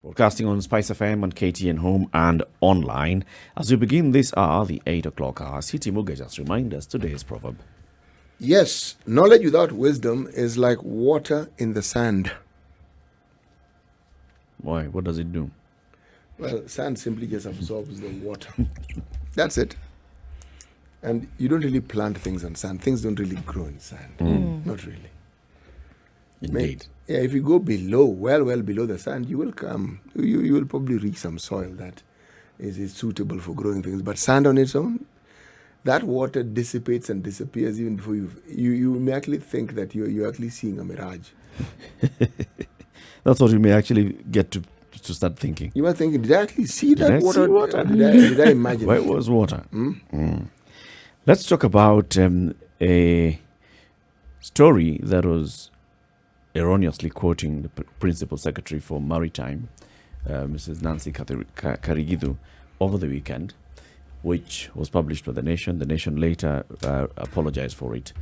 Broadcasting on Spice FM on KTN Home and online. As we begin this hour, the 8 o'clock hour, City Muga just remind us today's proverb. Yes, knowledge without wisdom is like water in the sand. Why? What does it do? Well, sand simply just absorbs the water. That's it. And you don't really plant things on sand. Things don't really grow in sand. Not really. Indeed. Yeah, if you go below, well below the sand, you will come. You will probably reach some soil that is suitable for growing things. But sand on its own, that water dissipates and disappears even before you may actually think that you're actually seeing a mirage. That's what you may actually get to start thinking. You are thinking, did I actually see that water? See water? Did I imagine Where it? was water? Let's talk about a story that was erroneously quoting the Principal Secretary for Maritime, Mrs. Nancy Karigidhu, over the weekend, which was published by The Nation. The Nation later apologized for it.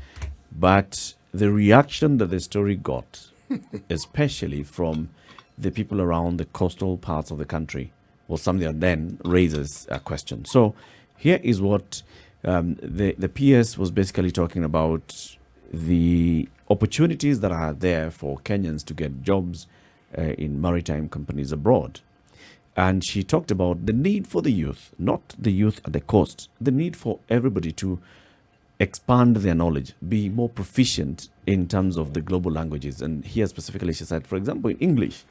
But the reaction that the story got, especially from the people around the coastal parts of the country, was something that then raises a question. So here is what the PS was basically talking about: the opportunities that are there for Kenyans to get jobs in maritime companies abroad. And she talked about the need for the youth, not the youth at the coast, the need for everybody to expand their knowledge, be more proficient in terms of the global languages. And here specifically she said, for example, in English.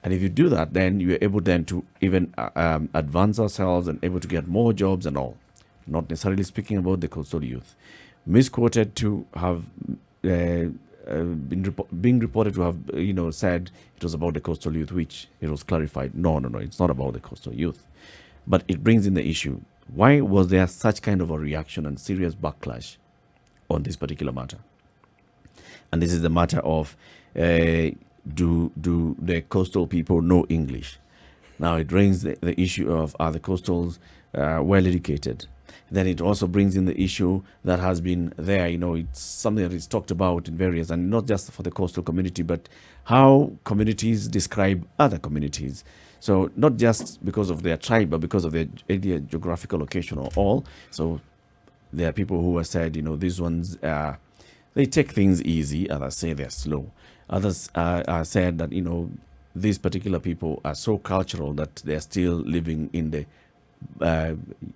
And if you do that, then you're able then to even advance ourselves and able to get more jobs and all. Not necessarily speaking about the coastal youth. Misquoted to have being reported to have said it was about the coastal youth, which it was clarified. No, it's not about the coastal youth. But it brings in the issue: why was there such kind of a reaction and serious backlash on this particular matter? And this is the matter of do the coastal people know English? Now it brings the issue of, are the coastals well educated? Then it also brings in the issue that has been there. It's something that is talked about in various, and not just for the coastal community, but how communities describe other communities. So not just because of their tribe, but because of their area, geographical location or all. So there are people who have said, these ones, they take things easy. Others say they're slow. Others are said that, these particular people are so cultural that they're still living in the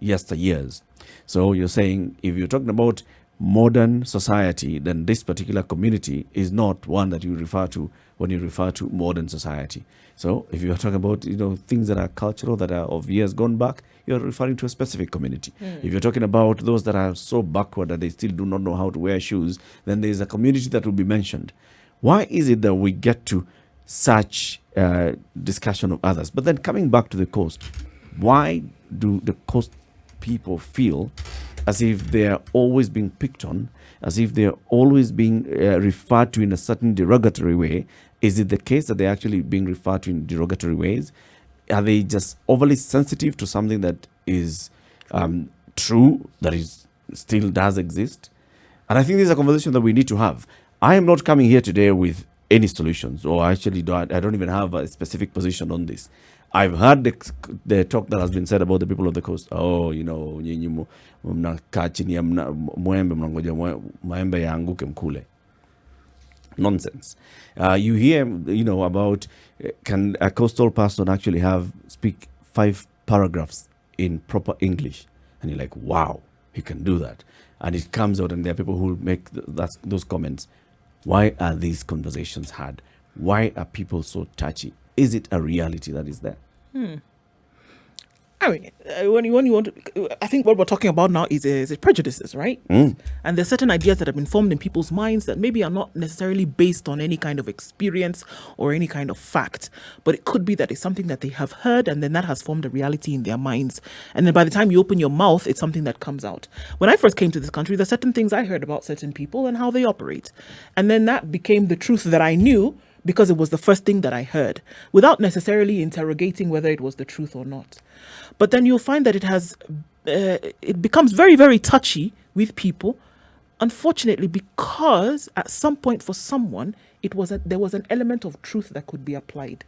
yesteryears. So you're saying, if you're talking about modern society, then this particular community is not one that you refer to when you refer to modern society. So if you're talking about things that are cultural, that are of years gone back, you're referring to a specific community. If you're talking about those that are so backward that they still do not know how to wear shoes, then there's a community that will be mentioned. Why is it that we get to such discussion of others? But then coming back to the coast, why do the coast people feel as if they're always being picked on, as if they're always being referred to in a certain derogatory way? Is it the case that they're actually being referred to in derogatory ways? Are they just overly sensitive to something that is true, that is still does exist? And I think this is a conversation that we need to have. I am not coming here today with any solutions, or actually I don't even have a specific position on this. I've heard the talk that has been said about the people of the coast. Oh, nyinyi mnakaa chini ya mwembe mnangoja maembe yaanguke mkule. Nonsense. You hear, about can a coastal person actually speak 5 paragraphs in proper English? And you're like, wow, he can do that. And it comes out, and there are people who make those comments. Why are these conversations had? Why are people so touchy? Is it a reality that is there? I mean, when you want to, I think what we're talking about now is prejudices, right? And there's certain ideas that have been formed in people's minds that maybe are not necessarily based on any kind of experience or any kind of fact, but it could be that it's something that they have heard, and then that has formed a reality in their minds. And then by the time you open your mouth, it's something that comes out. When I first came to this country, there's certain things I heard about certain people and how they operate. And then that became the truth that I knew, because it was the first thing that I heard, without necessarily interrogating whether it was the truth or not. But then you'll find that it becomes very, very touchy with people, unfortunately, because at some point for someone, there was an element of truth that could be applied.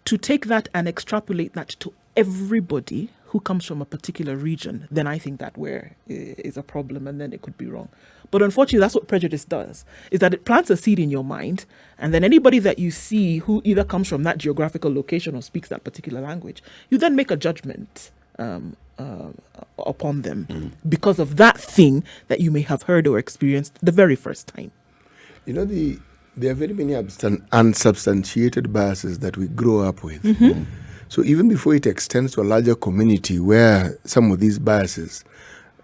to take that and extrapolate that to everybody who comes from a particular region, then I think that where is a problem, and then it could be wrong. But unfortunately, that's what prejudice does, is that it plants a seed in your mind, and then anybody that you see who either comes from that geographical location or speaks that particular language, you then make a judgment upon them because of that thing that you may have heard or experienced the very first time. You know, there are very many unsubstantiated biases that we grow up with. So even before it extends to a larger community where some of these biases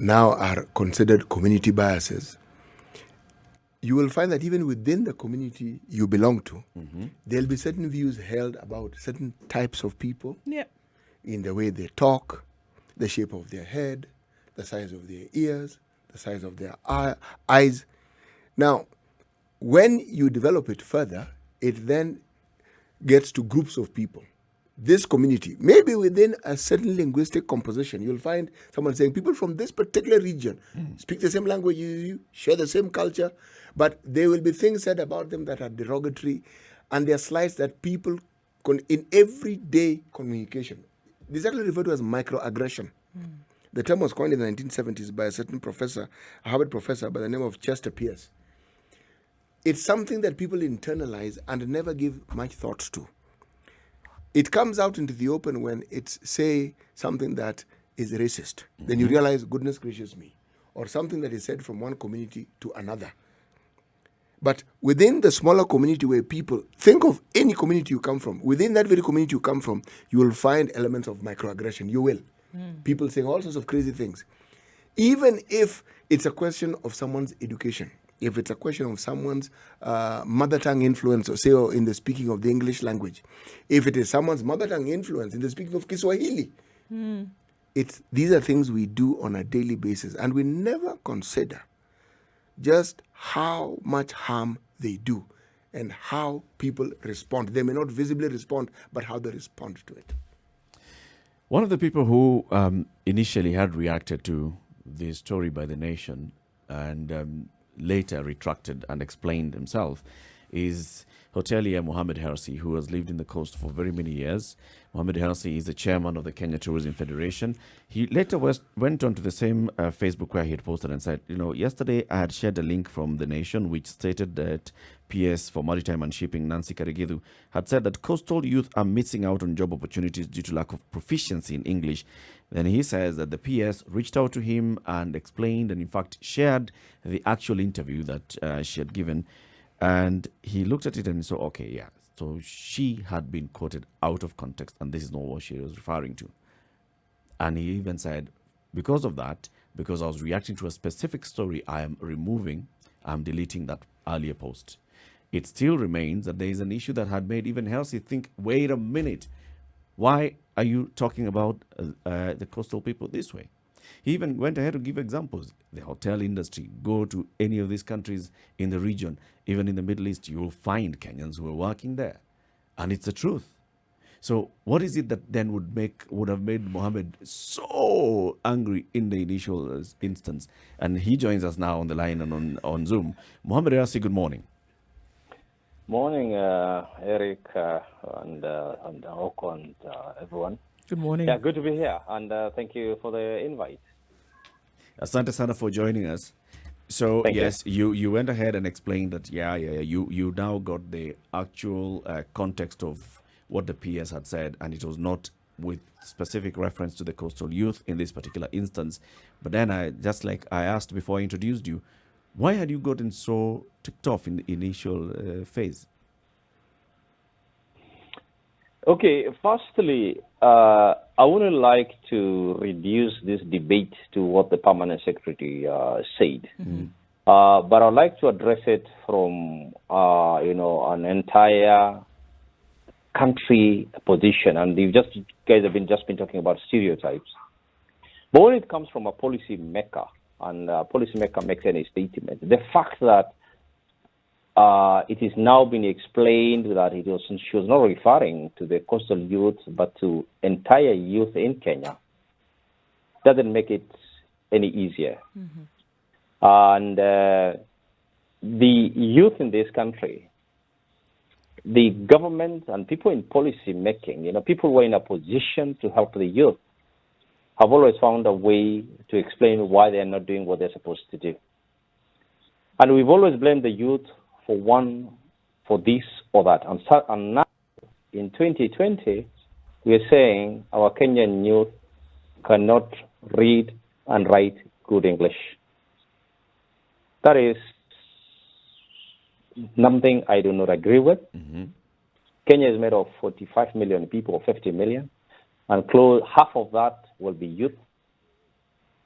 now are considered community biases, you will find that even within the community you belong to, there'll be certain views held about certain types of people in the way they talk, the shape of their head, the size of their ears, the size of their eyes. Now, when you develop it further, it then gets to groups of people. This community, maybe within a certain linguistic composition, you'll find someone saying people from this particular region speak the same language you share the same culture, but there will be things said about them that are derogatory, and there are slights that people, in everyday communication, this is actually referred to as microaggression. The term was coined in the 1970s by a certain professor, a Harvard professor by the name of Chester Pierce. It's something that people internalize and never give much thought to. It comes out into the open when it's, say, something that is racist. Then you realize, goodness gracious me. Or something that is said from one community to another. But within the smaller community where people, think of any community you come from. Within that very community you come from, you will find elements of microaggression. You will. People saying all sorts of crazy things. Even if it's a question of someone's education. If it's a question of someone's mother tongue influence, or say in the speaking of the English language, if it is someone's mother tongue influence in the speaking of Kiswahili, these are things we do on a daily basis, and we never consider just how much harm they do and how people respond. They may not visibly respond, but how they respond to it. One of the people who initially had reacted to the story by The Nation and later retracted and explained himself is hotelier Mohammed Hersi, who has lived in the coast for very many years. Mohammed Hersi is the chairman of the Kenya Tourism Federation. He later went on to the same Facebook where he had posted and said, yesterday I had shared a link from The Nation which stated that PS for Maritime and Shipping, Nancy Karegedu, had said that coastal youth are missing out on job opportunities due to lack of proficiency in English. Then he says that the PS reached out to him and explained and in fact shared the actual interview that she had given. And he looked at it and said, okay, yeah. So she had been quoted out of context and this is not what she was referring to. And he even said, because of that, because I was reacting to a specific story, I'm deleting that earlier post. It still remains that there is an issue that had made even Hersi think, wait a minute, why are you talking about the coastal people this way? He even went ahead to give examples. The hotel industry, go to any of these countries in the region, even in the Middle East, you will find Kenyans who are working there. And it's the truth. So what is it that then would have made Mohammed so angry in the initial instance? And he joins us now on the line and on Zoom. Mohammed Hersi, good morning. Morning, Eric and Oko and everyone. Good morning. Yeah, good to be here, and thank you for the invite. Asante sana for joining us. So yes, you went ahead and explained that you now got the actual context of what the PS had said, and it was not with specific reference to the coastal youth in this particular instance. But then I asked before I introduced you, why had you gotten so ticked off in the initial phase? Okay, firstly, I wouldn't like to reduce this debate to what the permanent secretary said, but I'd like to address it from an entire country position. And you guys have just been talking about stereotypes, but when it comes from a policy maker, and a policymaker makes any statement, the fact that it is now being explained that she was not referring to the coastal youth but to entire youth in Kenya doesn't make it any easier. And the youth in this country the government and people in policy making, people who are in a position to help the youth, have always found a way to explain why they're not doing what they're supposed to do. And we've always blamed the youth for this or that. And now, in 2020, we're saying our Kenyan youth cannot read and write good English. That is something I do not agree with. Mm-hmm. Kenya is made of 45 million people, or 50 million, and half of that will be youth.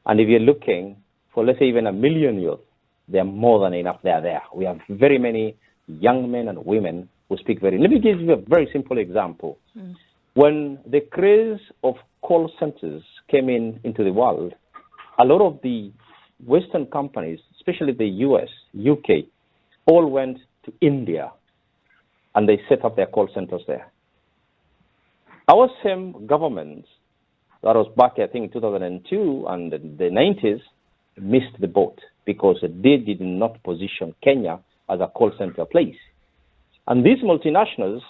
And if you're looking for, let's say, even a million youth, they're more than enough. They're there. We have very many young men and women who speak very. Let me give you a very simple example. When the craze of call centers came into the world, a lot of the Western companies, especially the US, UK, all went to India and they set up their call centers there. Our same government, that was back, I think, 2002 and the 90s, missed the boat because they did not position Kenya as a call center place. And these multinationals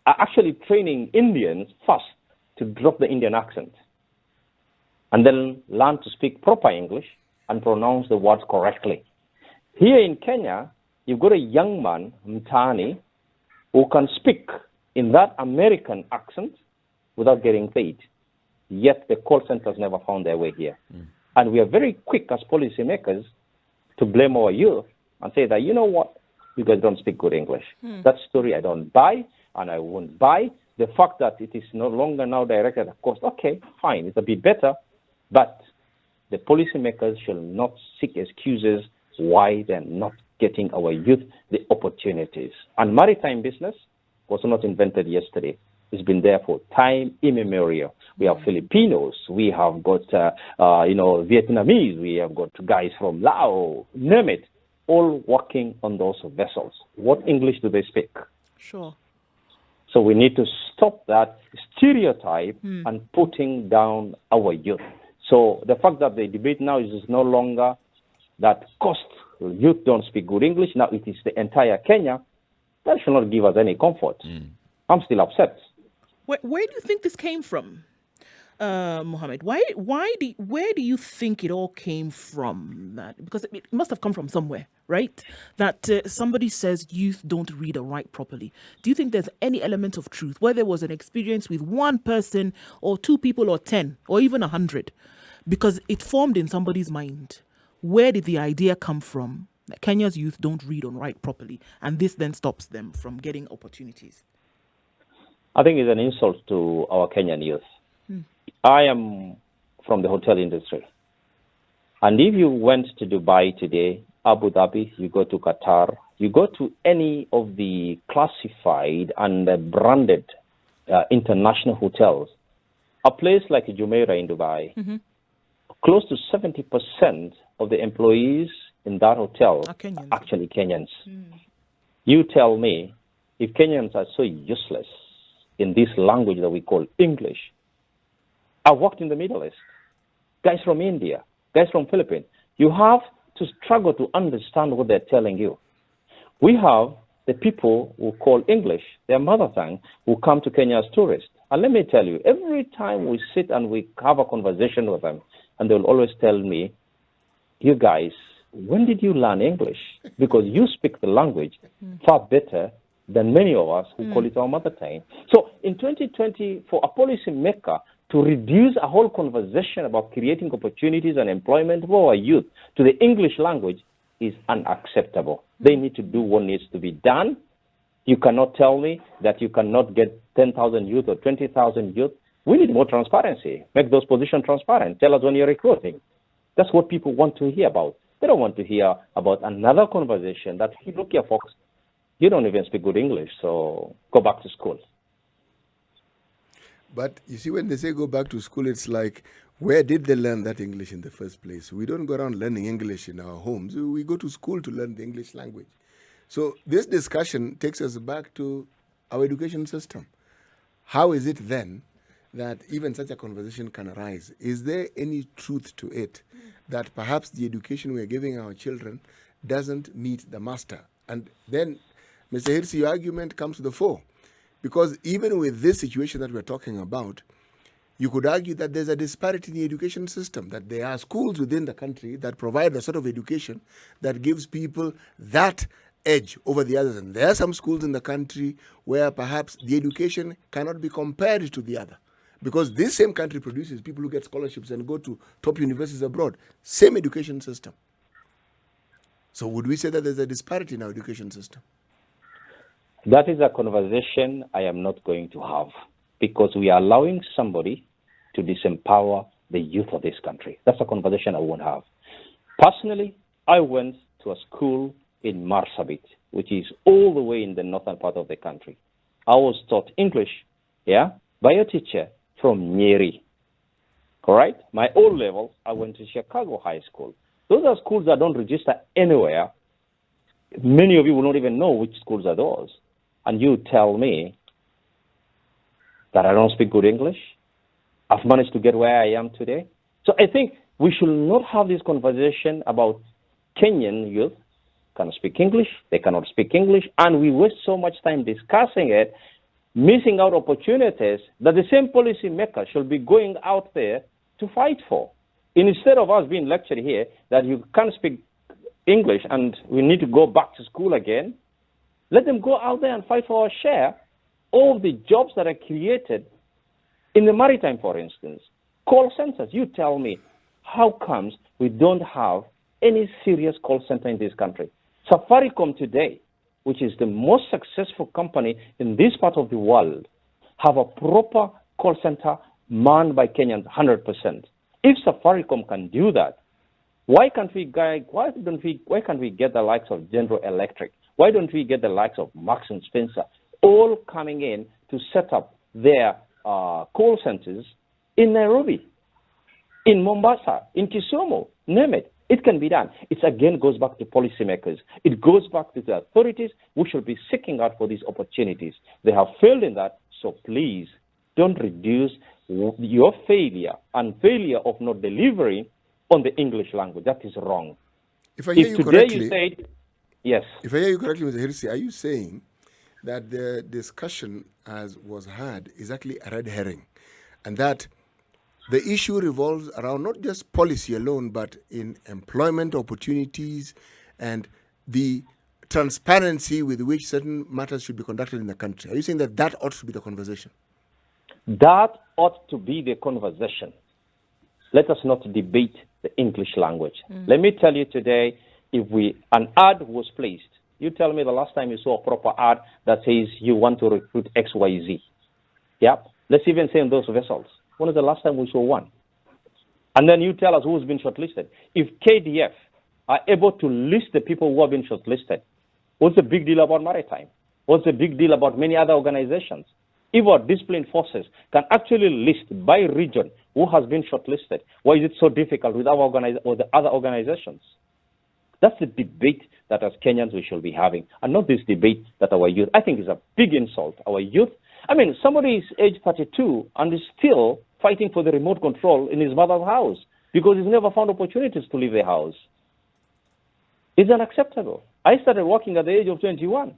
are actually training Indians first to drop the Indian accent and then learn to speak proper English and pronounce the words correctly. Here in Kenya, you've got a young man, Mtani, who can speak in that American accent without getting paid. Yet the call centers never found their way here. And we are very quick as policymakers to blame our youth and say that, you know what, you guys don't speak good English. That story I don't buy, and I won't buy. The fact that it is no longer now directed at cost, okay, fine, it's a bit better, but the policymakers shall not seek excuses why they're not getting our youth the opportunities. And maritime business was not invented yesterday. It's been there for time immemorial. We have Filipinos, we have got Vietnamese, we have got guys from Laos, name it, all working on those vessels. What English do they speak? Sure. So we need to stop that stereotype and putting down our youth. So the fact that the debate now is no longer that cost youth don't speak good English, now it is the entire Kenya, that should not give us any comfort. I'm still upset. Where do you think this came from, Mohammed? Where do you think it all came from? That because it must have come from somewhere, right? That somebody says youth don't read or write properly. Do you think there's any element of truth, where there was an experience with one person or two people or 10 or even 100, because it formed in somebody's mind? Where did the idea come from that Kenya's youth don't read or write properly, and this then stops them from getting opportunities? I think it's an insult to our Kenyan youth. I am from the hotel industry. And if you went to Dubai today, Abu Dhabi, you go to Qatar, you go to any of the classified and branded international hotels, a place like Jumeirah in Dubai, close to 70% of the employees in that hotel are actually Kenyans. You tell me, if Kenyans are so useless in this language that we call English, I worked in the Middle East. Guys from India, guys from Philippines. You have to struggle to understand what they're telling you. We have the people who call English their mother tongue who come to Kenya as tourists. And let me tell you, every time we sit and we have a conversation with them, and they'll always tell me, you guys, when did you learn English? Because you speak the language far better than many of us who call it our mother tongue. So in 2020, for a policy maker to reduce a whole conversation about creating opportunities and employment for our youth to the English language is unacceptable. They need to do what needs to be done. You cannot tell me that you cannot get 10,000 youth or 20,000 youth. We need more transparency. Make those positions transparent. Tell us when you're recruiting. That's what people want to hear about. They don't want to hear about another conversation that, hey, look here, folks, you don't even speak good English, so go back to school. But you see, when they say go back to school, it's like, where did they learn that English in the first place? We don't go around learning English in our homes. We go to school to learn the English language. So this discussion takes us back to our education system. How is it then that even such a conversation can arise? Is there any truth to it that perhaps the education we're giving our children doesn't meet the master? And then Mr. Hersi, your argument comes to the fore. Because even with this situation that we're talking about, you could argue that there's a disparity in the education system, that there are schools within the country that provide a sort of education that gives people that edge over the others. And there are some schools in the country where perhaps the education cannot be compared to the other. Because this same country produces people who get scholarships and go to top universities abroad. Same education system. So would we say that there's a disparity in our education system? That is a conversation I am not going to have, because we are allowing somebody to disempower the youth of this country. That's a conversation I won't have. Personally, I went to a school in Marsabit, which is all the way in the northern part of the country. I was taught English, by a teacher from Nyeri. All right? My O levels, I went to Chicago High School. Those are schools that don't register anywhere. Many of you will not even know which schools are those. And you tell me that I don't speak good English? I've managed to get where I am today? So I think we should not have this conversation about Kenyan youth cannot speak English, they cannot speak English, and we waste so much time discussing it, missing out opportunities that the same policy maker should be going out there to fight for. Instead of us being lectured here that you can't speak English and we need to go back to school again, let them go out there and fight for our share of the jobs that are created in the maritime, for instance. Call centers. You tell me, how comes we don't have any serious call center in this country? Safaricom today, which is the most successful company in this part of the world, have a proper call center manned by Kenyans 100%. If Safaricom can do that, why can't we get the likes of General Electric? Why don't we get the likes of Marks and Spencer all coming in to set up their call centers in Nairobi, in Mombasa, in Kisumu, name it. It can be done. It again goes back to policymakers. It goes back to the authorities who should be seeking out for these opportunities. They have failed in that, so please don't reduce your failure and failure of not delivering on the English language. That is wrong. If I hear you correctly, you said, yes. If I hear you correctly, Mr. Hersi, are you saying that the discussion as was had is actually a red herring, and that the issue revolves around not just policy alone, but in employment opportunities and the transparency with which certain matters should be conducted in the country? Are you saying that that ought to be the conversation? That ought to be the conversation. Let us not debate the English language. Let me tell you today, if an ad was placed, you tell me the last time you saw a proper ad that says you want to recruit XYZ. Yeah? Let's even say in those vessels. When was the last time we saw one? And then you tell us who's been shortlisted. If KDF are able to list the people who have been shortlisted, what's the big deal about maritime? What's the big deal about many other organizations? If our disciplined forces can actually list by region who has been shortlisted, why is it so difficult with our or the other organizations? That's the debate that as Kenyans we should be having, and not this debate that our youth, I think is a big insult. Our youth, I mean, somebody is age 32 and is still fighting for the remote control in his mother's house because he's never found opportunities to leave the house. It's unacceptable. I started working at the age of 21.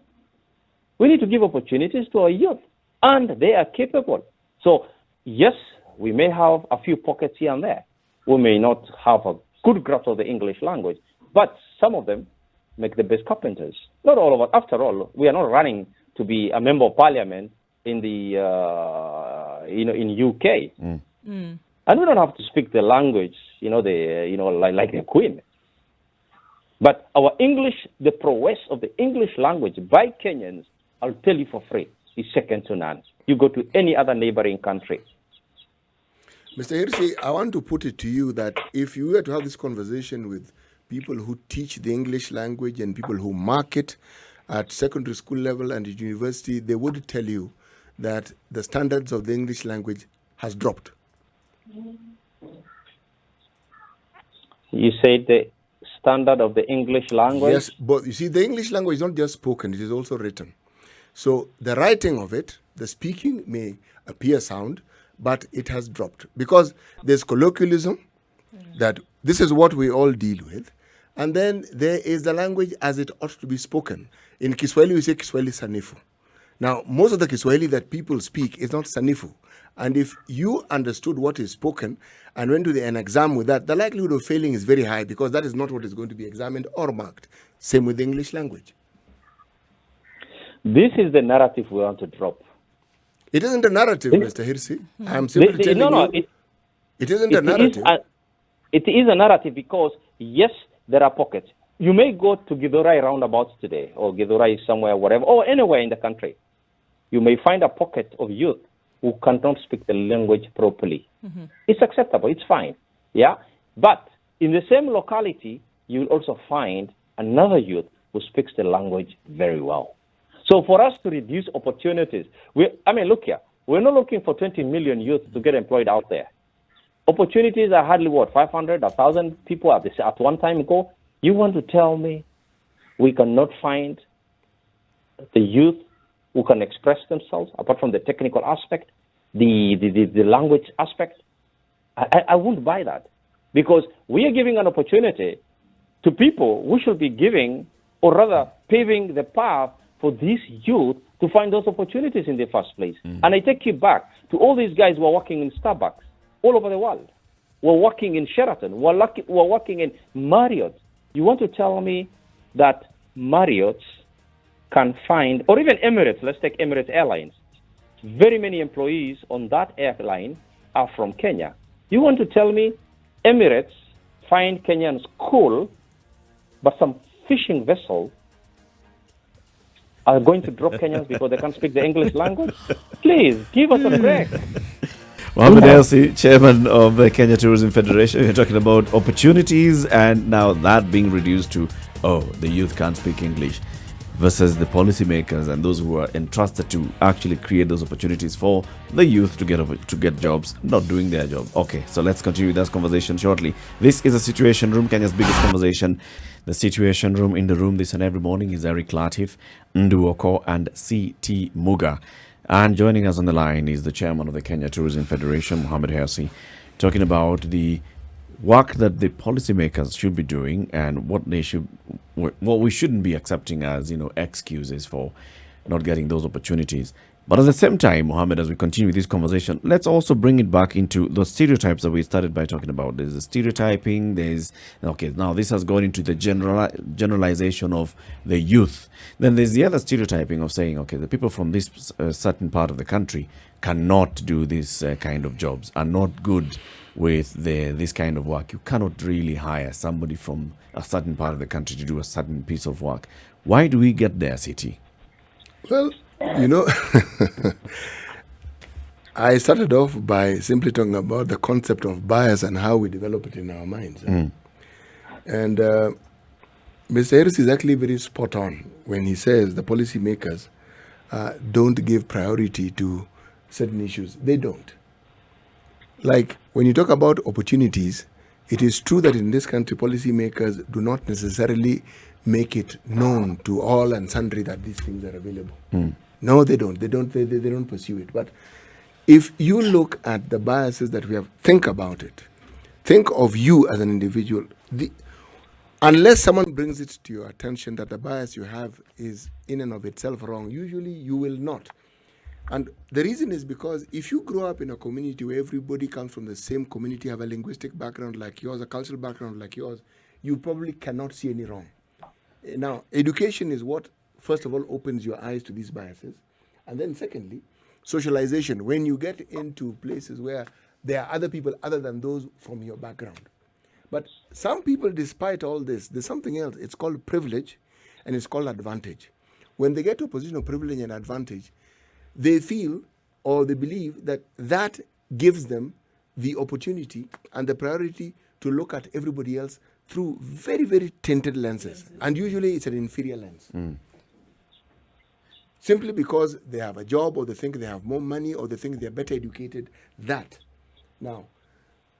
We need to give opportunities to our youth, and they are capable. So, yes, we may have a few pockets here and there. We may not have a good grasp of the English language, but some of them make the best carpenters. Not all of us. After all, we are not running to be a member of parliament in the in UK, and we don't have to speak the language, like the Queen. But our English, the prowess of the English language by Kenyans, I'll tell you for free, is second to none. You go to any other neighboring country. Mr. Hersi, I want to put it to you that if you were to have this conversation with people who teach the English language and people who market at secondary school level and at university, they would tell you that the standards of the English language has dropped. You said the standard of the English language? Yes, but you see, the English language is not just spoken, it is also written. So the writing of it, the speaking may appear sound, but it has dropped. Because there's colloquialism, that this is what we all deal with, And then there is the language as it ought to be spoken. In Kiswahili, we say Kiswahili sanifu. Now, most of the Kiswahili that people speak is not sanifu. And if you understood what is spoken and went to an exam with that, the likelihood of failing is very high because that is not what is going to be examined or marked. Same with the English language. This is the narrative we want to drop. It isn't a narrative, Mr. Hirsi. I'm simply telling you. It isn't a narrative. It is a narrative because, yes, there are pockets. You may go to Githurai roundabouts today, or Githurai somewhere, whatever, or anywhere in the country. You may find a pocket of youth who cannot speak the language properly. Mm-hmm. It's acceptable. It's fine. Yeah? But in the same locality, you will also find another youth who speaks the language very well. So for us to reduce opportunities, look here. We're not looking for 20 million youth to get employed out there. Opportunities are hardly 500, 1,000 people at one time ago. You want to tell me we cannot find the youth who can express themselves apart from the technical aspect, the language aspect? I won't buy that, because we are giving an opportunity to people who should be giving, or rather paving the path for these youth to find those opportunities in the first place. Mm. And I take you back to all these guys who are working in Starbucks all over the world. We're working in Sheraton. We're working in Marriott. You want to tell me that Marriott can find, or even Emirates, let's take Emirates Airlines. Very many employees on that airline are from Kenya. You want to tell me Emirates find Kenyans cool, but some fishing vessel are going to drop Kenyans because they can't speak the English language? Please, give us a break. Mohammed Hersi, Chairman of the Kenya Tourism Federation. We're talking about opportunities, and now that being reduced to, the youth can't speak English, versus the policymakers and those who are entrusted to actually create those opportunities for the youth to get jobs, not doing their job. Okay, so let's continue this conversation shortly. This is a Situation Room, Kenya's biggest conversation. The Situation Room. In the room this and every morning is Eric Latif, Nduoko, and C.T. Muga. And joining us on the line is the chairman of the Kenya Tourism Federation, Mohammed Hersi, talking about the work that the policymakers should be doing and what we shouldn't be accepting as, excuses for not getting those opportunities. But at the same time, Mohammed, as we continue with this conversation, let's also bring it back into the stereotypes that we started by talking about. There's the stereotyping, now this has gone into the generalization of the youth. Then there's the other stereotyping of saying, the people from this certain part of the country cannot do this kind of jobs, are not good with this kind of work. You cannot really hire somebody from a certain part of the country to do a certain piece of work. Why do we get there, City? Well, I started off by simply talking about the concept of bias and how we develop it in our minds. Mm. And Mr. Hersi is actually very spot on when he says the policymakers don't give priority to certain issues. They don't. Like, when you talk about opportunities, it is true that in this country, policymakers do not necessarily make it known to all and sundry that these things are available. Mm. No, they don't. They don't pursue it. But if you look at the biases that we have, think about it. Think of you as an individual. Unless someone brings it to your attention that the bias you have is in and of itself wrong, usually you will not. And the reason is because if you grow up in a community where everybody comes from the same community, have a linguistic background like yours, a cultural background like yours, you probably cannot see any wrong. Now, education is what, first of all, opens your eyes to these biases. And then secondly, socialization. When you get into places where there are other people other than those from your background. But some people, despite all this, there's something else. It's called privilege and it's called advantage. When they get to a position of privilege and advantage, they feel or they believe that that gives them the opportunity and the priority to look at everybody else through very, very tinted lenses. And usually it's an inferior lens. Mm. Simply because they have a job or they think they have more money or they think they're better educated. Now,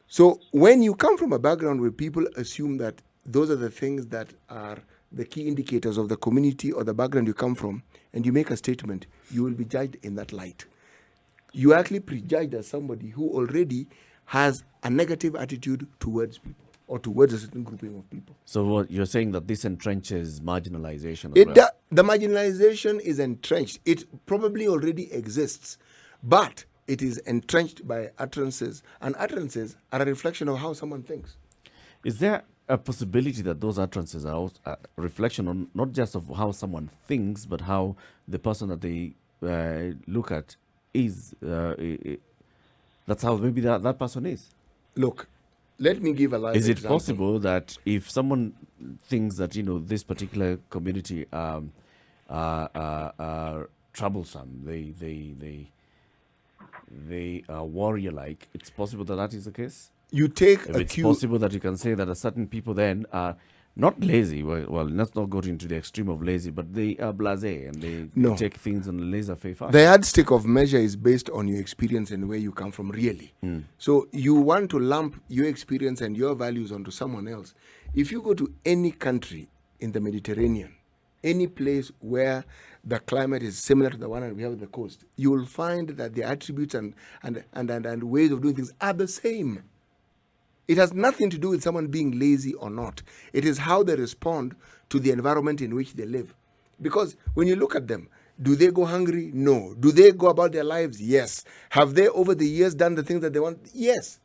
so when you come from a background where people assume that those are the things that are the key indicators of the community or the background you come from, and you make a statement, you will be judged in that light. You are actually prejudged as somebody who already has a negative attitude towards people. or towards a certain grouping of people. So what you're saying that this entrenches marginalization as well? The marginalization is entrenched. It probably already exists, but it is entrenched by utterances, and utterances are a reflection of how someone thinks. Is there a possibility that those utterances are also a reflection on not just of how someone thinks, but how the person that they look at is? That's how maybe that person is. Look, let me give a live Is it example. possible that if someone thinks that this particular community are troublesome, they are warrior-like, it's possible that that is the case? You take If a it's cue. possible that you can say that a certain people then are not lazy, well, let's not go into the extreme of lazy, but they are blasé and they No. take things on a laissez-faire fashion. The yardstick of measure is based on your experience and where you come from, really. So you want to lump your experience and your values onto someone else. If you go to any country in the Mediterranean, any place where the climate is similar to the one that we have at the coast, you will find that the attributes and ways of doing things are the same. It has nothing to do with someone being lazy or not. It is how they respond to the environment in which they live. Because when you look at them, do they go hungry? No. Do they go about their lives? Yes. Have they over the years done the things that they want? Yes.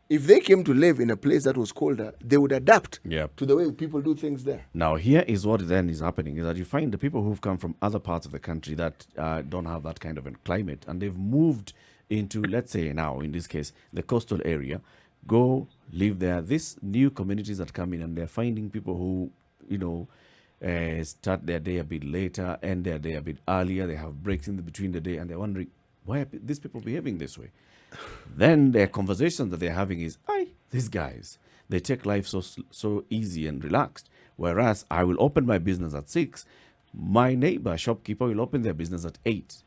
If they came to live in a place that was colder, they would adapt Yep. to the way people do things there. Now, here is what then is happening, is that you find the people who've come from other parts of the country that don't have that kind of a climate, and they've moved into, let's say now, in this case, the coastal area, go live there. These new communities that come in, and they're finding people who, start their day a bit later, end their day a bit earlier. They have breaks in between the day, and they're wondering, why are these people behaving this way? Then their conversation that they're having is, these guys, they take life so easy and relaxed. Whereas I will open my business at 6, my neighbor shopkeeper will open their business at 8.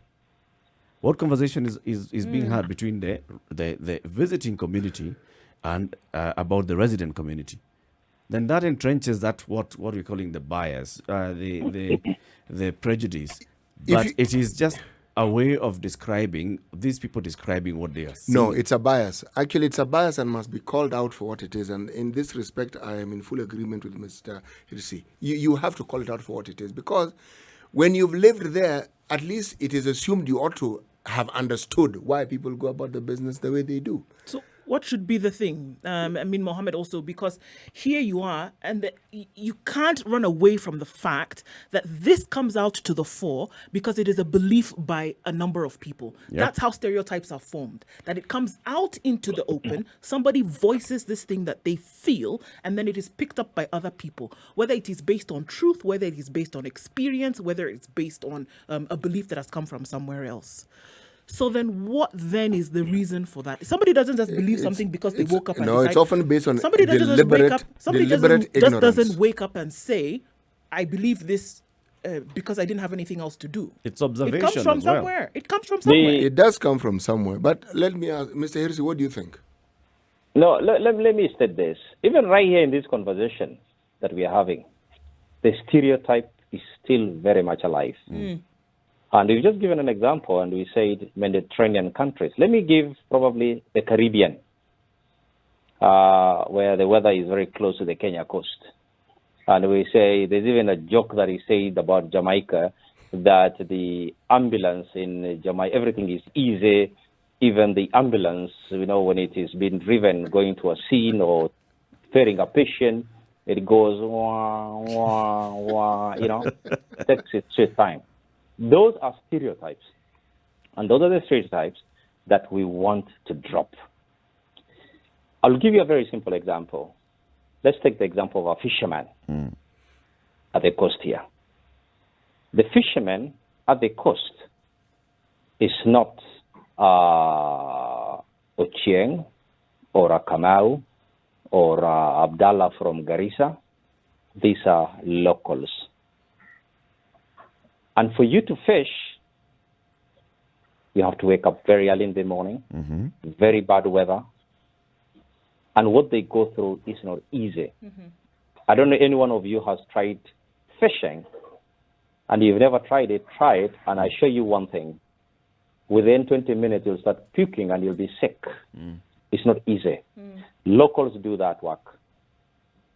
What conversation is being had between the visiting community and about the resident community? Then that entrenches that what we're calling the bias, the prejudice. But it is just a way of describing what they are seeing. No, it's a bias. Actually, it's a bias and must be called out for what it is. And in this respect, I am in full agreement with Mr. Hersi. You have to call it out for what it is, because when you've lived there, at least it is assumed you ought to have understood why people go about the business the way they do. So what should be the thing? Mohammed, also, because here you are, and you can't run away from the fact that this comes out to the fore because it is a belief by a number of people. Yep. That's how stereotypes are formed, that it comes out into the open. Somebody voices this thing that they feel, and then it is picked up by other people, whether it is based on truth, whether it is based on experience, whether it's based on a belief that has come from somewhere else. So then what then is the reason for that? Somebody doesn't just believe something because they woke up and No, decide. it's often based on Somebody doesn't just wake up. Somebody deliberate just ignorance. doesn't wake up and say, I believe this because I didn't have anything else to do. It's observation It comes from as well. somewhere. It comes from somewhere. It does come from somewhere. But let me ask, Mr. Hersi, what do you think? No, let me state this. Even right here in this conversation that we are having, the stereotype is still very much alive. And we've just given an example, and we said Mediterranean countries. Let me give probably the Caribbean, where the weather is very close to the Kenya coast. And we say, there's even a joke that is said about Jamaica, that the ambulance in Jamaica, everything is easy, even the ambulance, when it is being driven, going to a scene or ferrying a patient, it goes, wah, wah, wah, takes its sweet time. Those are stereotypes. And those are the stereotypes that we want to drop. I'll give you a very simple example. Let's take the example of a fisherman at the coast here. The fisherman at the coast is not Ochieng or a Kamau or Abdallah from Garissa. These are locals. And for you to fish, you have to wake up very early in the morning, very bad weather. And what they go through is not easy. I don't know any one of you has tried fishing, and you've never tried it, try it, and I show you one thing. Within 20 minutes, you'll start puking and you'll be sick. It's not easy. Locals do that work.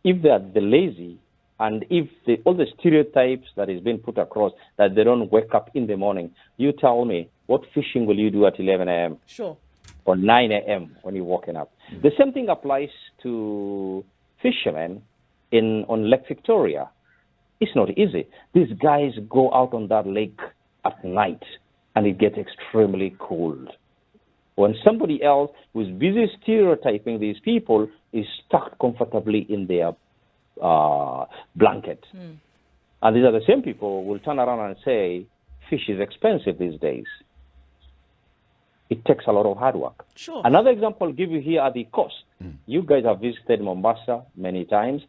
If they are the lazy, and if all the stereotypes that is being put across, that they don't wake up in the morning, you tell me, what fishing will you do at 11 a.m.? Sure. Or 9 a.m. when you're waking up? The same thing applies to fishermen on Lake Victoria. It's not easy. These guys go out on that lake at night, and it gets extremely cold. When somebody else who's busy stereotyping these people is stuck comfortably in their blanket. And these are the same people who will turn around and say, fish is expensive these days. It takes a lot of hard work. Sure. Another example I'll give you here at the coast. You guys have visited Mombasa many times.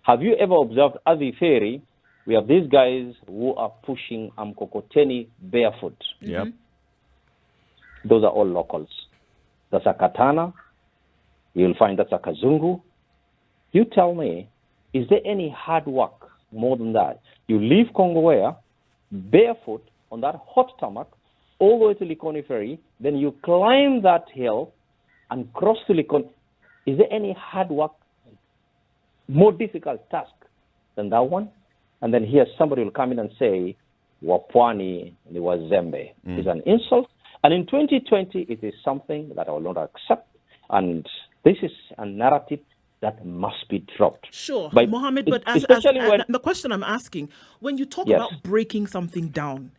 Have you ever observed at the ferry, we have these guys who are pushing mkokoteni barefoot. Yep. Those are all locals. That's a Katana. You'll find that's a Kazungu. You tell me, is there any hard work more than that? You leave Kongowea barefoot on that hot tarmac all the way to Likoni Ferry, then you climb that hill and cross to Likoni. Is there any hard work, more difficult task than that one? And then here somebody will come in and say, Wapwani ni wazembe. It's an insult. And in 2020, it is something that I will not accept. And this is a narrative that must be dropped. Sure, By, Mohammed, but the question I'm asking, when you talk about breaking something down,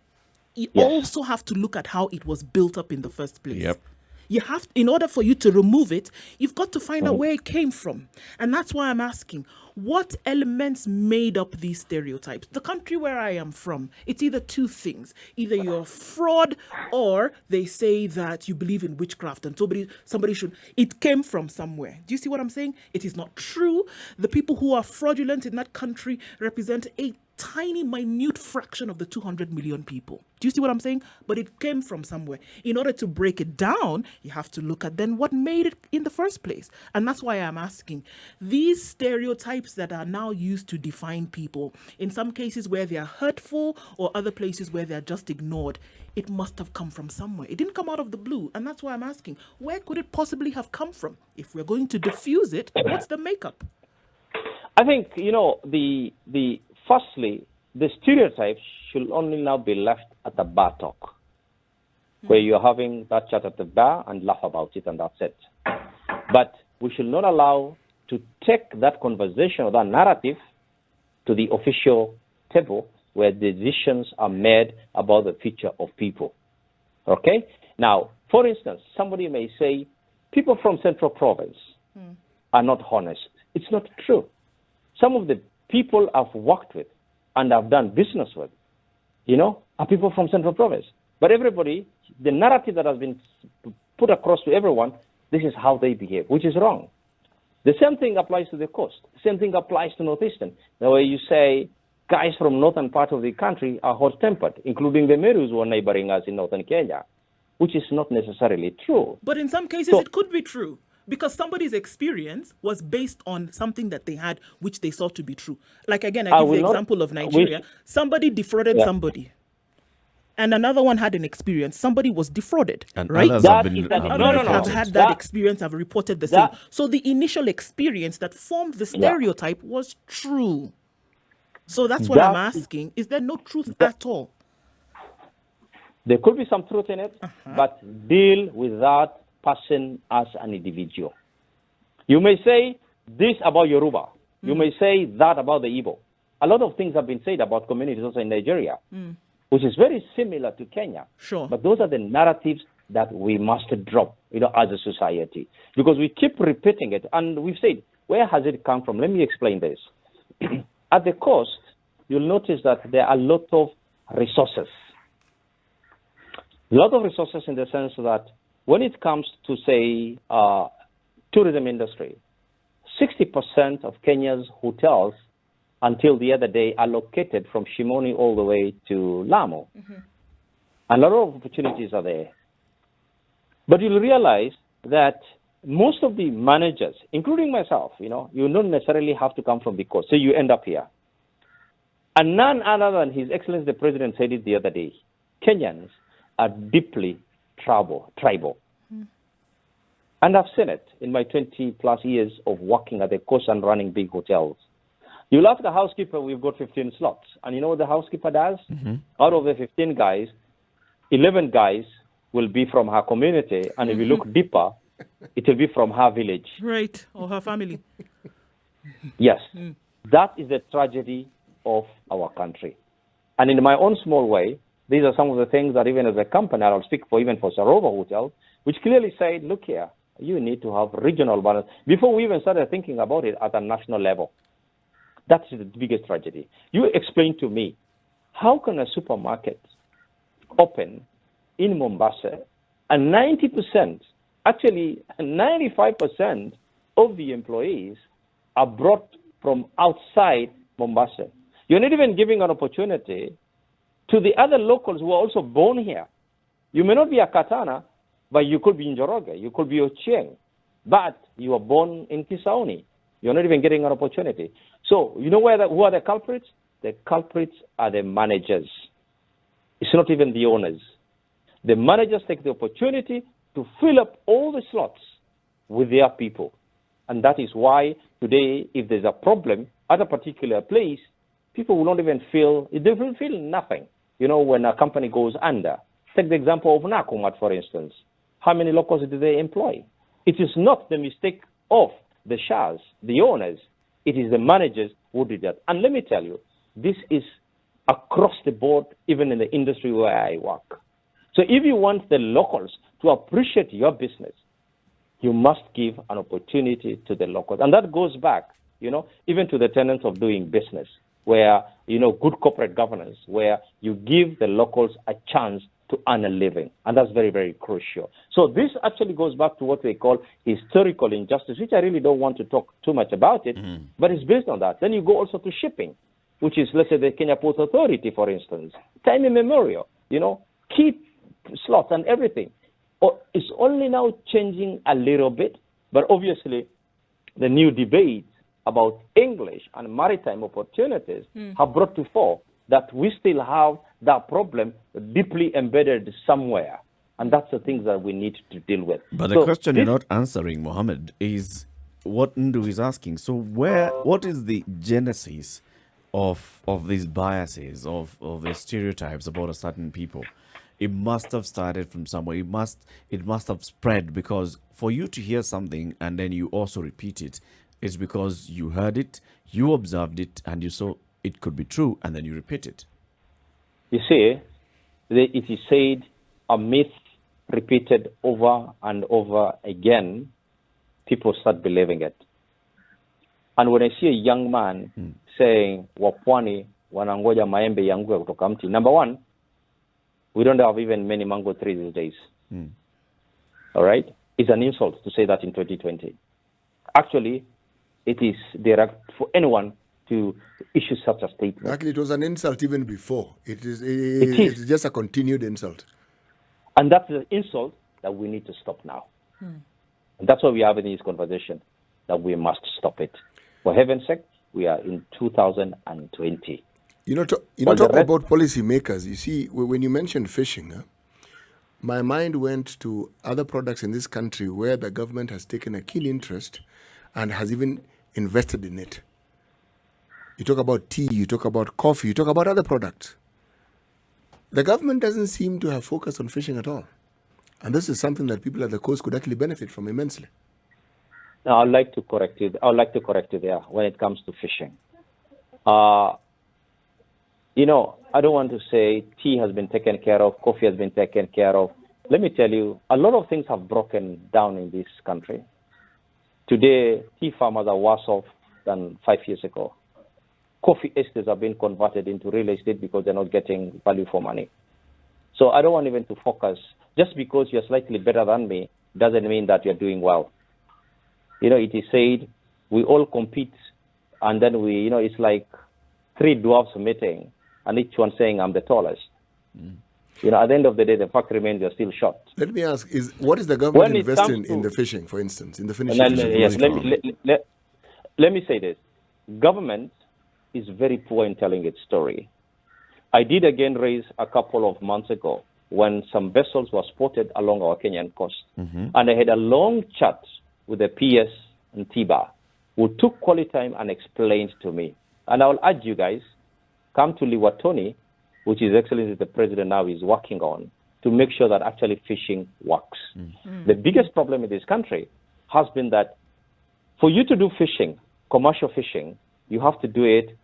you also have to look at how it was built up in the first place. Yep. You have, in order for you to remove it, you've got to find out where it came from. And that's why I'm asking, what elements made up these stereotypes? The country where I am from, it's either two things. Either you're a fraud, or they say that you believe in witchcraft and somebody should, it came from somewhere. Do you see what I'm saying? It is not true. The people who are fraudulent in that country represent a tiny, minute fraction of the 200 million people. Do you see what I'm saying? But it came from somewhere. In order to break it down, you have to look at then what made it in the first place. And that's why I'm asking, these stereotypes that are now used to define people, in some cases where they are hurtful or other places where they are just ignored, it must have come from somewhere. It didn't come out of the blue. And that's why I'm asking, where could it possibly have come from? If we're going to diffuse it, what's the makeup? I think, firstly, the stereotypes should only now be left at the bar talk, where you're having that chat at the bar and laugh about it, and that's it. But we should not allow to take that conversation or that narrative to the official table where decisions are made about the future of people. Okay? Now, for instance, somebody may say, people from Central Province are not honest. It's not true. Some of the people I've worked with and I've done business with, are people from Central Province. But everybody, the narrative that has been put across to everyone, this is how they behave, which is wrong. The same thing applies to the coast. The same thing applies to Northeastern. The way you say guys from northern part of the country are hot-tempered, including the Merus who are neighboring us in northern Kenya, which is not necessarily true. But in some cases, it could be true. Because somebody's experience was based on something that they had, which they saw to be true. Like, again, I give the example of Nigeria. Somebody defrauded somebody. And another one had an experience. Somebody was defrauded, and right? Others have had that experience, have reported the same. So the initial experience that formed the stereotype was true. So that's what I'm asking. Is there no truth at all? There could be some truth in it, but deal with that person as an individual. You may say this about Yoruba. You may say that about the Igbo. A lot of things have been said about communities also in Nigeria, which is very similar to Kenya. Sure. But those are the narratives that we must drop, as a society, because we keep repeating it. And we've said, where has it come from? Let me explain this. At the coast, you'll notice that there are a lot of resources. A lot of resources in the sense that when it comes to, say, tourism industry, 60% of Kenya's hotels until the other day are located from Shimoni all the way to Lamu. A lot of opportunities are there. But you'll realize that most of the managers, including myself, you don't necessarily have to come from the coast. So you end up here. And none other than His Excellency the President said it the other day. Kenyans are deeply tribal. And I've seen it in my 20 plus years of working at the coast and running big hotels. You'll ask the housekeeper, we've got 15 slots. And you know what the housekeeper does? Out of the 15 guys, 11 guys will be from her community. And if you look deeper, it will be from her village. Right, or her family. Yes. That is the tragedy of our country. And in my own small way, these are some of the things that even as a company, I'll speak for even for Sarova Hotel, which clearly said, look here, you need to have regional balance before we even started thinking about it at a national level. That's the biggest tragedy. You explain to me, how can a supermarket open in Mombasa and 90%, actually 95% of the employees are brought from outside Mombasa? You're not even giving an opportunity to the other locals who are also born here. You may not be a Katana, but you could be in Njoroge, you could be Ochieng, but you are born in Kisauni. You're not even getting an opportunity. So, you know who are the culprits? The culprits are the managers. It's not even the owners. The managers take the opportunity to fill up all the slots with their people. And that is why today, if there's a problem at a particular place, people will not even feel, they will feel nothing. You know, when a company goes under. Take the example of Nakumat, for instance. How many locals do they employ? It is not the mistake of the Shahs, the owners. It is the managers who did that. And let me tell you, this is across the board, even in the industry where I work. So if you want the locals to appreciate your business, you must give an opportunity to the locals. And that goes back, you know, even to the tenets of doing business, where, you know, good corporate governance, where you give the locals a chance to earn a living. And that's very, very crucial. So this actually goes back to what we call historical injustice, which I really don't want to talk too much about it, but it's based on that. Then you go also to shipping, which is, let's say, the Kenya Port Authority, for instance. Time immemorial, you know, keep slots and everything. It's only now changing a little bit, but obviously the new debate about English and maritime opportunities have brought to fore that we still have that problem deeply embedded somewhere. And that's the things that we need to deal with. But the question you're not answering, Mohammed, is what Ndu is asking. So what is the genesis of these biases, of the stereotypes about a certain people? It must have started from somewhere. It must have spread, because for you to hear something and then you also repeat it, it's because you heard it, you observed it, and you saw it could be true, and then you repeat it. You see, it is said, a myth repeated over and over again, people start believing it. And when I see a young man saying, wapwani wanangoja maembe yanguke kutoka mti, number one, we don't have even many mango trees these days. All right? It's an insult to say that in 2020. Actually, it is direct for anyone to issue such a statement. Actually, it was an insult even before. It is just a continued insult. And that's the insult that we need to stop now. And that's why we are having this conversation, that we must stop it. For heaven's sake, we are in 2020. Talk about policymakers. You see, when you mentioned fishing, my mind went to other products in this country where the government has taken a keen interest and has even invested in it. You talk about tea, you talk about coffee, you talk about other products. The government doesn't seem to have focused on fishing at all. And this is something that people at the coast could actually benefit from immensely. Now, I'd like to correct you there when it comes to fishing. I don't want to say tea has been taken care of, coffee has been taken care of. Let me tell you, a lot of things have broken down in this country. Today, tea farmers are worse off than 5 years ago. Coffee estates have been converted into real estate because they're not getting value for money. So I don't want even to focus. Just because you're slightly better than me doesn't mean that you're doing well. It is said we all compete, and then it's like three dwarfs meeting, and each one saying, I'm the tallest. At the end of the day, the fact remains you're still short. Let me ask, what is the government investing in the fishing, for instance, in the finishing fishing? Yes, let me say this. Government is very poor in telling its story. I did again raise a couple of months ago when some vessels were spotted along our Kenyan coast. And I had a long chat with the PS and TIBA, who took quality time and explained to me. And I will urge you guys, come to Liwatoni, which His Excellency the President now is working on, to make sure that actually fishing works. The biggest problem in this country has been that for you to do fishing, commercial fishing, you have to do it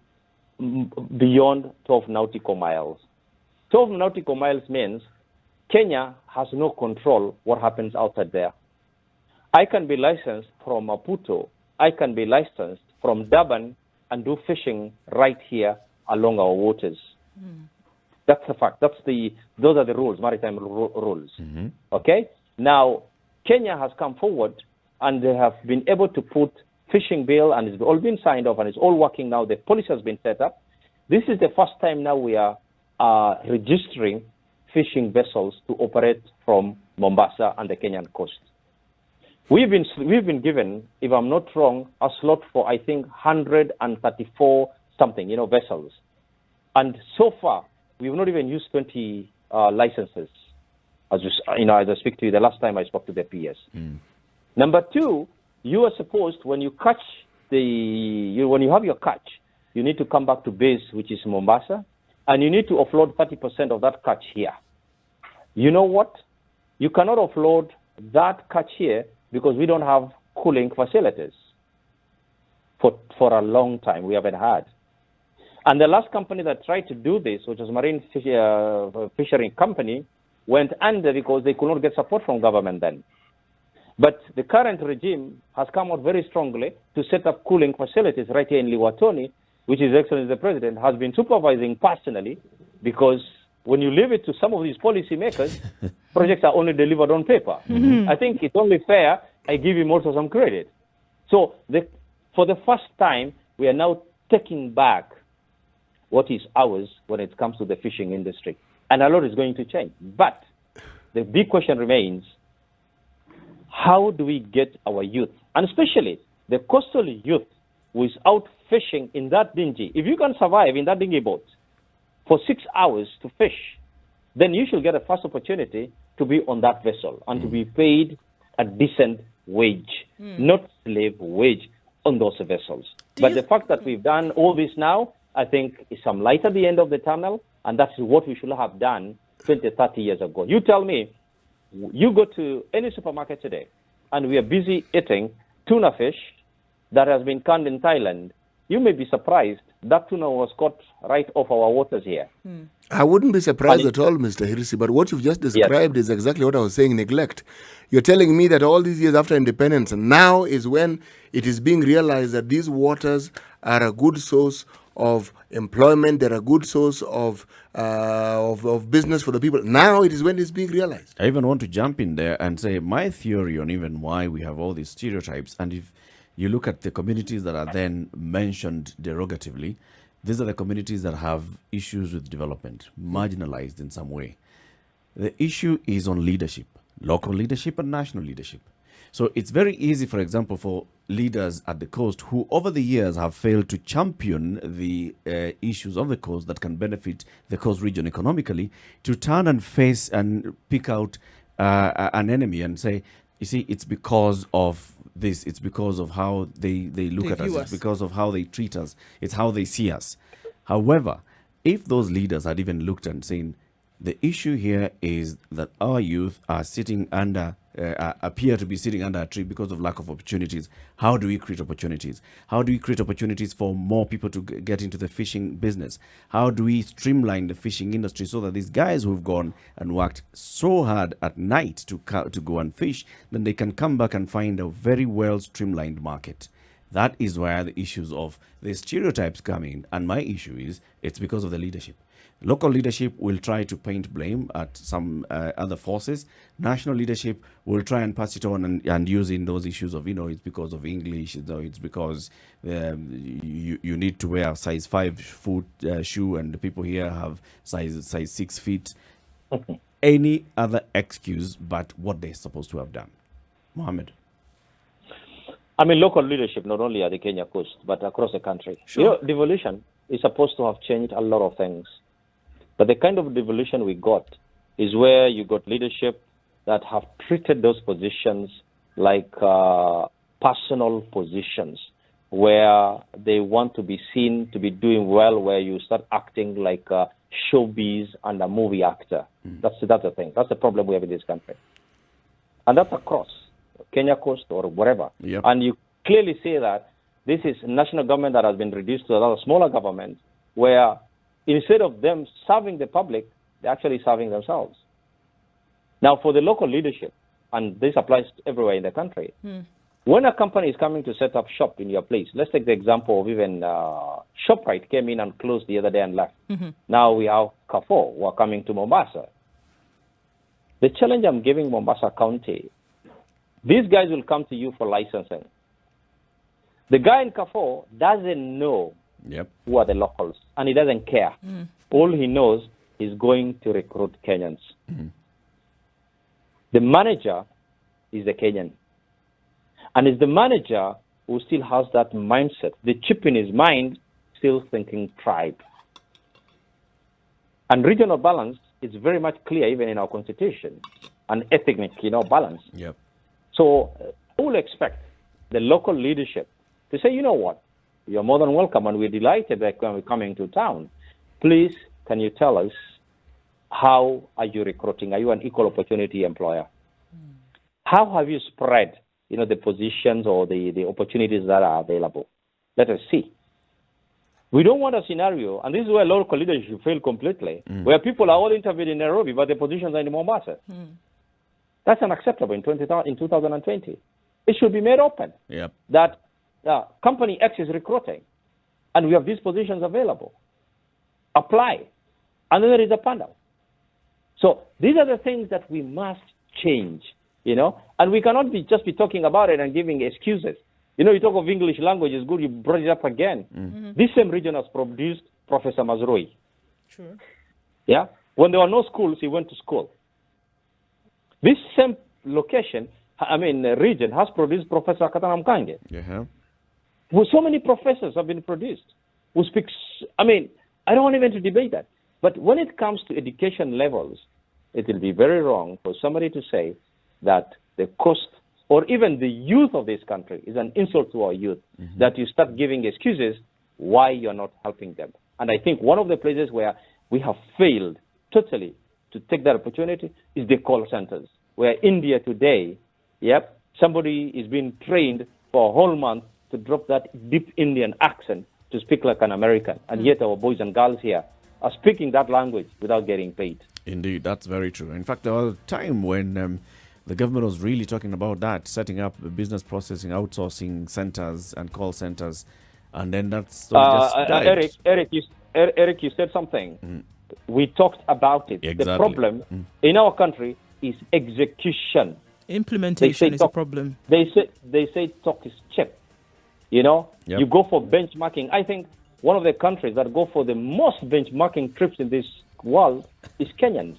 beyond 12 nautical miles. 12 nautical miles means Kenya has no control what happens outside there. I can be licensed from Maputo, I can be licensed from Durban and do fishing right here along our waters. That's the fact. Those are the rules, maritime rules. Okay? Now, Kenya has come forward and they have been able to put fishing bill, and it's all been signed off and it's all working now. The policy has been set up. This is the first time now we are registering fishing vessels to operate from Mombasa and the Kenyan coast. We've been given, if I'm not wrong, a slot for I think 134 something, vessels, and so far we've not even used 20 licenses. As I speak to you, the last time I spoke to the PS. Number two, you are supposed, when you catch when you have your catch, you need to come back to base, which is Mombasa, and you need to offload 30% of that catch here. You know what? You cannot offload that catch here because we don't have cooling facilities. For a long time, we haven't had. And the last company that tried to do this, which was Marine Fishery Company, went under because they could not get support from government then. But the current regime has come out very strongly to set up cooling facilities right here in Liwatoni, which His Excellency the President has been supervising personally, because when you leave it to some of these policymakers, projects are only delivered on paper. I think it's only fair I give him also some credit. So for the first time, we are now taking back what is ours when it comes to the fishing industry. And a lot is going to change. But the big question remains, how do we get our youth, and especially the coastal youth, who is out fishing in that dingy? If you can survive in that dingy boat for 6 hours to fish, then you should get a first opportunity to be on that vessel and to be paid a decent wage, not slave wage on those vessels. But the fact that we've done all this now, I think is some light at the end of the tunnel, and that's what we should have done 20, 30 years ago. You tell me, you go to any supermarket today, and we are busy eating tuna fish that has been canned in Thailand. You may be surprised that tuna was caught right off our waters here. I wouldn't be surprised at all, Mr. Hersi, but what you've just described is exactly what I was saying, neglect. You're telling me that all these years after independence, now is when it is being realized that these waters are a good source of employment, they're a good source of business for the people. Now it is when it's being realized. I even want to jump in there and say my theory on even why we have all these stereotypes, and if you look at the communities that are then mentioned derogatively, these are the communities that have issues with development, marginalized in some way. The issue is on leadership, local leadership and national leadership. So it's very easy, for example, for leaders at the coast who over the years have failed to champion the issues of the coast that can benefit the coast region economically, to turn and face and pick out an enemy and say, you see, it's because of this, it's because of how they look at us, it's because of how they treat us, it's how they see us. However, if those leaders had even looked and seen, the issue here is that our youth are sitting under, appear to be sitting under a tree because of lack of opportunities. How do we create opportunities? How do we create opportunities for more people to get into the fishing business? How do we streamline the fishing industry so that these guys who've gone and worked so hard at night to go and fish, then they can come back and find a very well streamlined market? That is where the issues of the stereotypes come in. And my issue is, it's because of the leadership. Local leadership will try to paint blame at some other forces. National leadership will try and pass it on and use in those issues of, it's because of English, it's because you need to wear a size 5 foot shoe and the people here have size 6 feet. Any other excuse but what they're supposed to have done. Mohammed. I mean, local leadership, not only at the Kenya coast, but across the country. Sure. Devolution is supposed to have changed a lot of things. But the kind of devolution we got is where you got leadership that have treated those positions like personal positions, where they want to be seen to be doing well, where you start acting like a showbiz and a movie actor. That's the thing. That's the problem we have in this country. And that's across Kenya coast or wherever. Yep. And you clearly see that this is national government that has been reduced to another smaller government, where instead of them serving the public, they're actually serving themselves. Now, for the local leadership, and this applies everywhere in the country, when a company is coming to set up shop in your place, let's take the example of even ShopRite came in and closed the other day and left. Now we have Carrefour who are coming to Mombasa. The challenge I'm giving Mombasa County, these guys will come to you for licensing. The guy in Carrefour doesn't know who are the locals, and he doesn't care. All he knows is going to recruit Kenyans. The manager is a Kenyan. And it's the manager who still has that mindset, the chip in his mind, still thinking tribe. And regional balance is very much clear even in our constitution, and ethnic, balance. So I will expect the local leadership to say, you know what, you're more than welcome, and we're delighted that we're coming to town. Please, can you tell us, how are you recruiting? Are you an equal opportunity employer? How have you spread, the positions or the opportunities that are available? Let us see. We don't want a scenario, and this is where local leadership fail completely, where people are all interviewed in Nairobi, but the positions are in Mombasa. That's unacceptable in 2020. It should be made open that company X is recruiting, and we have these positions available. Apply. And then there is a panel. So these are the things that we must change, and we cannot just be talking about it and giving excuses. You talk of English language is good, you brought it up again. This same region has produced Professor Mazrui. Sure. Yeah? When there were no schools, he went to school. This same region has produced Professor Katana Mkange. Well, so many professors have been produced who speak, I don't want even to debate that. But when it comes to education levels, it will be very wrong for somebody to say that the cost or even the youth of this country is an insult to our youth, that you start giving excuses why you're not helping them. And I think one of the places where we have failed totally to take that opportunity is the call centers, where India today, somebody is being trained for a whole month to drop that deep Indian accent to speak like an American. And yet our boys and girls here are speaking that language without getting paid. Indeed, that's very true. In fact, there was a time when the government was really talking about that, setting up business processing, outsourcing centers and call centers, and then that's just died. Eric, you said something. We talked about it. Exactly. The problem in our country is execution. Implementation is a problem. They say talk is cheap. You go for benchmarking. I think one of the countries that go for the most benchmarking trips in this world is Kenyans.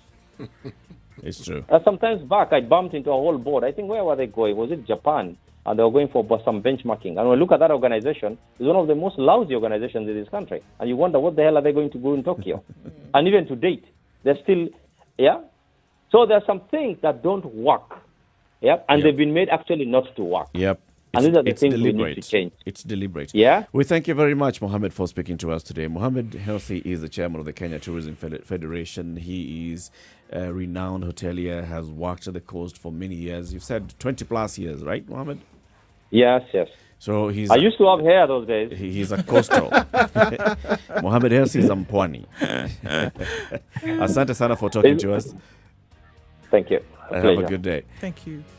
It's true. Sometimes back, I bumped into a whole board. I think, where were they going? Was it Japan? And they were going for some benchmarking. And when we look at that organization, it's one of the most lousy organizations in this country. And you wonder, what the hell are they going to do in Tokyo? And even to date, they're still, So there are some things that don't work, and they've been made actually not to work. And these are the things we need to change. It's deliberate. Yeah. We thank you very much, Mohammed, for speaking to us today. Mohammed Hersi is the chairman of the Kenya Tourism Federation. He is a renowned hotelier, has worked at the coast for many years. You've said 20 plus years, right, Mohammed? Yes. So I used to have hair those days. He's a coastal. Mohammed Hersi is Mpwani. Asante sana for talking to us. Thank you. Have a good day. Thank you.